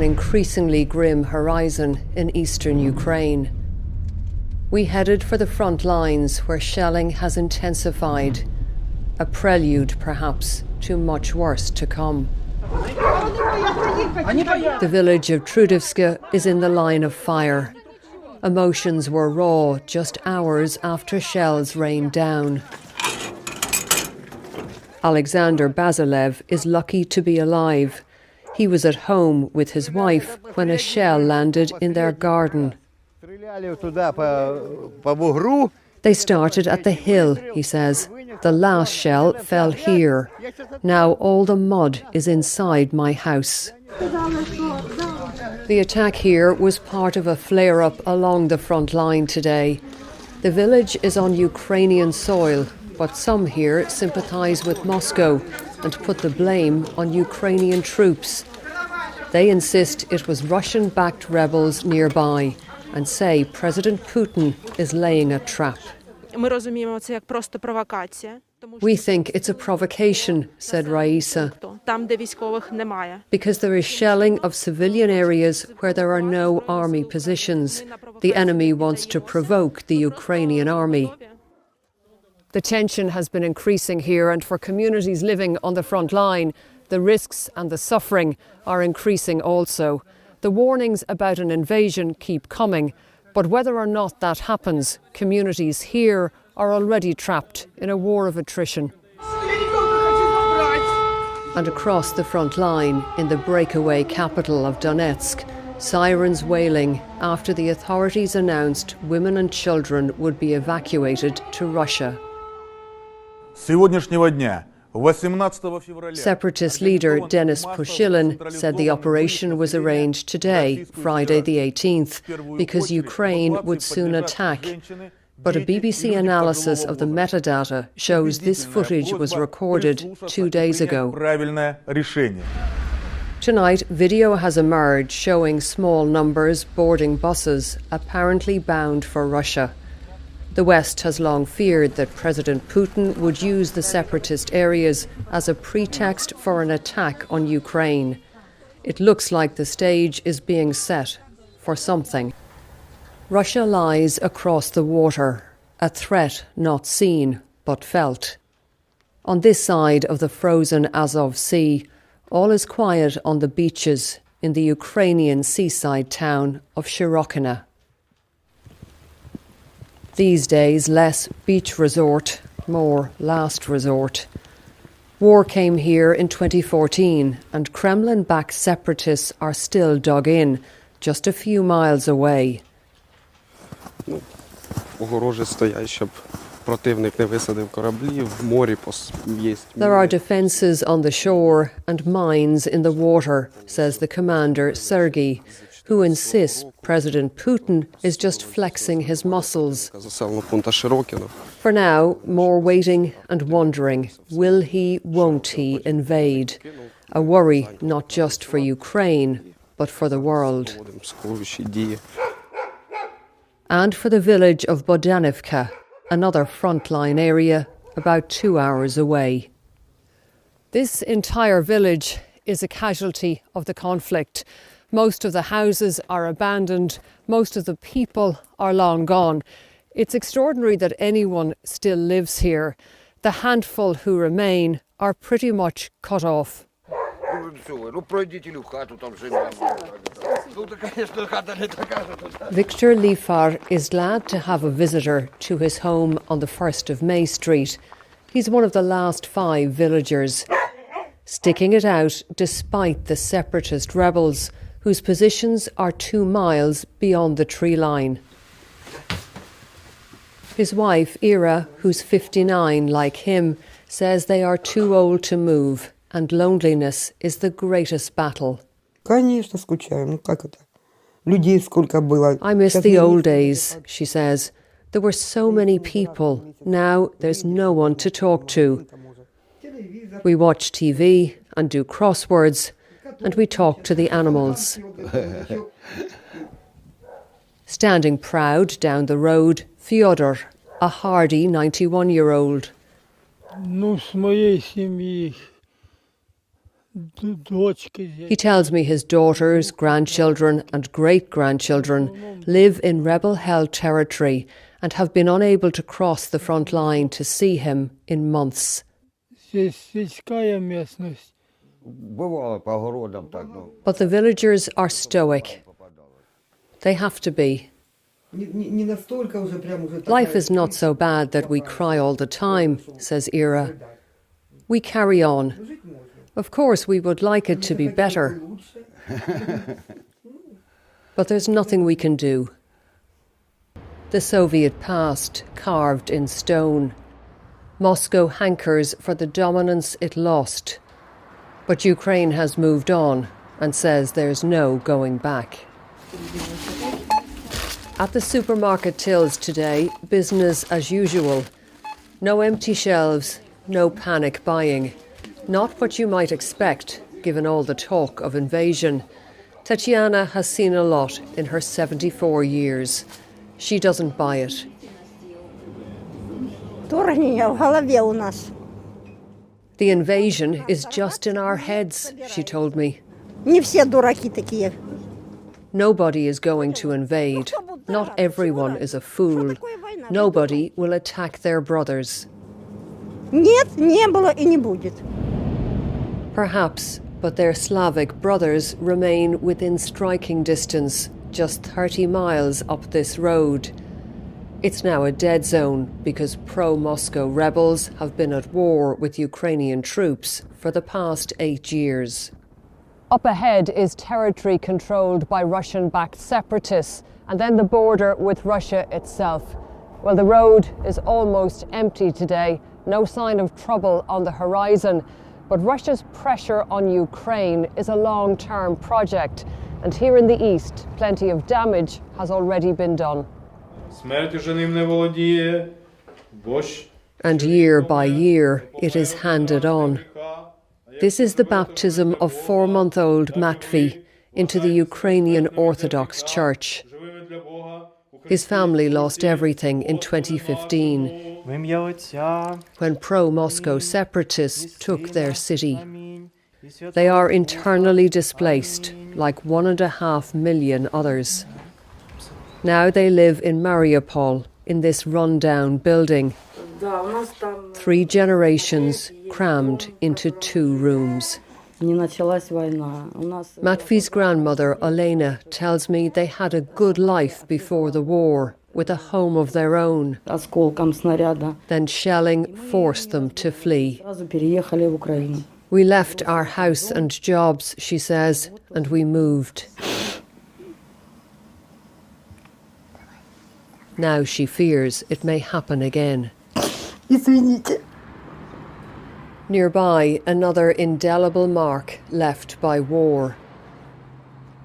an increasingly grim horizon in eastern Ukraine. We headed for the front lines where shelling has intensified, a prelude perhaps to much worse to come. The village of Trudivska is in the line of fire. Emotions were raw just hours after shells rained down. Alexander Basilev is lucky to be alive. He was at home with his wife when a shell landed in their garden. They started at the hill, he says. The last shell fell here. Now all the mud is inside my house. The attack here was part of a flare-up along the front line today. The village is on Ukrainian soil, but some here sympathise with Moscow and put the blame on Ukrainian troops. They insist it was Russian-backed rebels nearby and say President Putin is laying a trap. We think it's a provocation, said Raisa, because there is shelling of civilian areas where there are no army positions. The enemy wants to provoke the Ukrainian army. The tension has been increasing here, and for communities living on the front line, the risks and the suffering are increasing also. The warnings about an invasion keep coming, but whether or not that happens, communities here are already trapped in a war of attrition. And across the front line, in the breakaway capital of Donetsk, sirens wailing after the authorities announced women and children would be evacuated to Russia. Separatist leader Denis Pushilin said the operation was arranged today, Friday the 18th, because Ukraine would soon attack. But a BBC analysis of the metadata shows this footage was recorded 2 days ago. Tonight, video has emerged showing small numbers boarding buses, apparently bound for Russia. The West has long feared that President Putin would use the separatist areas as a pretext for an attack on Ukraine. It looks like the stage is being set for something. Russia lies across the water, a threat not seen but felt. On this side of the frozen Azov Sea, all is quiet on the beaches in the Ukrainian seaside town of Shirokina. These days, less beach resort, more last resort. War came here in 2014, and Kremlin-backed separatists are still dug in, just a few miles away. There are defences on the shore and mines in the water, says the commander Sergei, who insists President Putin is just flexing his muscles. For now, more waiting and wondering, will he, won't he invade? A worry not just for Ukraine, but for the world. And for the village of Bodanivka, another frontline area about 2 hours away. This entire village is a casualty of the conflict. Most of the houses are abandoned, most of the people are long gone. It's extraordinary that anyone still lives here. The handful who remain are pretty much cut off. Victor Lifar is glad to have a visitor to his home on the 1st of May Street. He's one of the last 5 villagers, sticking it out despite the separatist rebels, whose positions are 2 miles beyond the tree line. His wife, Ira, who's 59 like him, says they are too old to move, and loneliness is the greatest battle. I miss the old days, she says. There were so many people. Now there's no one to talk to. We watch TV and do crosswords, and we talk to the animals. Standing proud down the road, Fyodor, a hardy 91-year-old. He tells me his daughters, grandchildren and great-grandchildren live in rebel-held territory and have been unable to cross the front line to see him in months. But the villagers are stoic. They have to be. Life is not so bad that we cry all the time, says Ira. We carry on. Of course, we would like it to be better. But there's nothing we can do. The Soviet past carved in stone. Moscow hankers for the dominance it lost. But Ukraine has moved on and says there's no going back. At the supermarket tills today, business as usual. No empty shelves, no panic buying. Not what you might expect, given all the talk of invasion. Tatiana has seen a lot in her 74 years. She doesn't buy it. The invasion is just in our heads, she told me. Nobody is going to invade. Not everyone is a fool. Nobody will attack their brothers. Perhaps, but their Slavic brothers remain within striking distance, just 30 miles up this road. It's now a dead zone because pro-Moscow rebels have been at war with Ukrainian troops for the past 8 years. Up ahead is territory controlled by Russian-backed separatists, and then the border with Russia itself. Well, the road is almost empty today, no sign of trouble on the horizon. But Russia's pressure on Ukraine is a long-term project, and here in the east, plenty of damage has already been done. And year by year, it is handed on. This is the baptism of 4-month-old Matvey into the Ukrainian Orthodox Church. His family lost everything in 2015. When pro-Moscow separatists took their city. They are internally displaced, like 1.5 million others. Now they live in Mariupol, in this run-down building. 3 generations crammed into 2 rooms. Matvey's grandmother, Olena, tells me they had a good life before the war, with a home of their own. Then shelling forced them to flee. We left our house and jobs, she says, and we moved. Now she fears it may happen again. Nearby, another indelible mark left by war.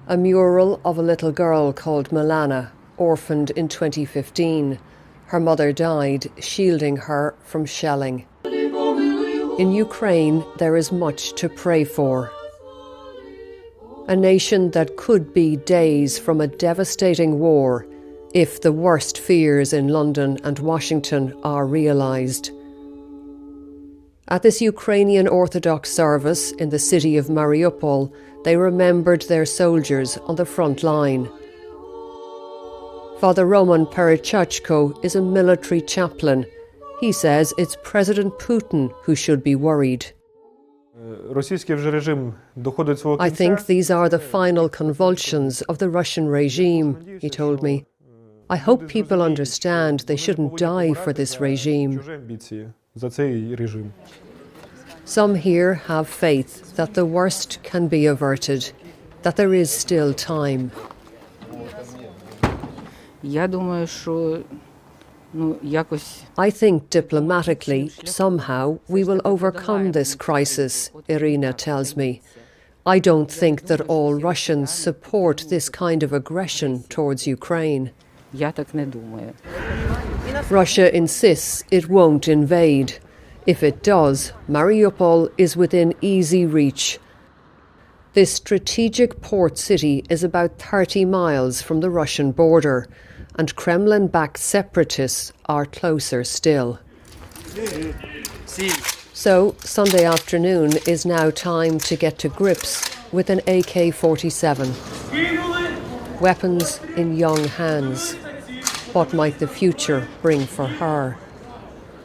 A mural of a little girl called Milana, orphaned in 2015. Her mother died, shielding her from shelling. In Ukraine, there is much to pray for. A nation that could be days from a devastating war if the worst fears in London and Washington are realised. At this Ukrainian Orthodox service in the city of Mariupol, they remembered their soldiers on the front line. Father Roman Perichachko is a military chaplain. He says it's President Putin who should be worried. I think these are the final convulsions of the Russian regime, he told me. I hope people understand they shouldn't die for this regime. Some here have faith that the worst can be averted, that there is still time. I think diplomatically, somehow, we will overcome this crisis, Irina tells me. I don't think that all Russians support this kind of aggression towards Ukraine. Russia insists it won't invade. If it does, Mariupol is within easy reach. This strategic port city is about 30 miles from the Russian border, and Kremlin-backed separatists are closer still. So, Sunday afternoon is now time to get to grips with an AK-47. Weapons in young hands. What might the future bring for her?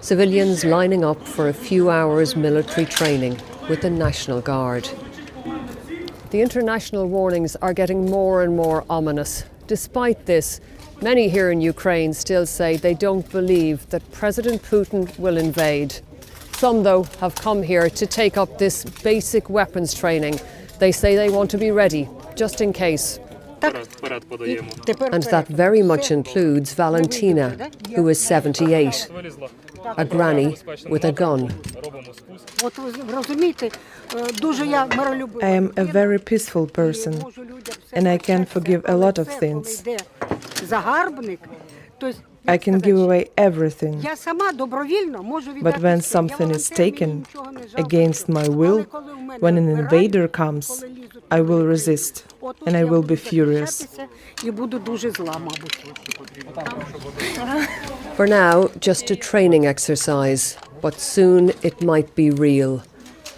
Civilians lining up for a few hours military training with the National Guard. The international warnings are getting more and more ominous. Despite this, many here in Ukraine still say they don't believe that President Putin will invade. Some, though, have come here to take up this basic weapons training. They say they want to be ready, just in case. And that very much includes Valentina, who is 78, a granny with a gun. I am a very peaceful person, and I can forgive a lot of things. I can give away everything. But when something is taken against my will, when an invader comes, I will resist, and I will be furious. For now, just a training exercise, but soon it might be real.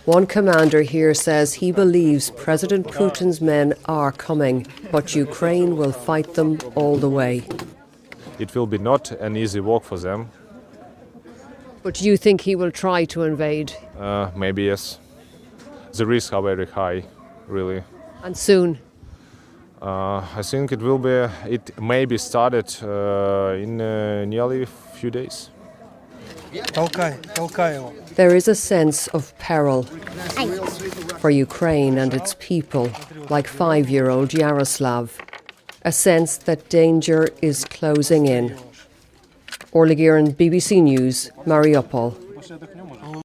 One commander here says he believes President Putin's men are coming, but Ukraine will fight them all the way. It will be not an easy walk for them. But do you think he will try to invade? Maybe yes. The risks are very high, really. And soon? I think it will be. It may be started in nearly a few days. There is a sense of peril for Ukraine and its people, like 5-year-old Yaroslav. A sense that danger is closing in. Orla Guerin, BBC News, Mariupol.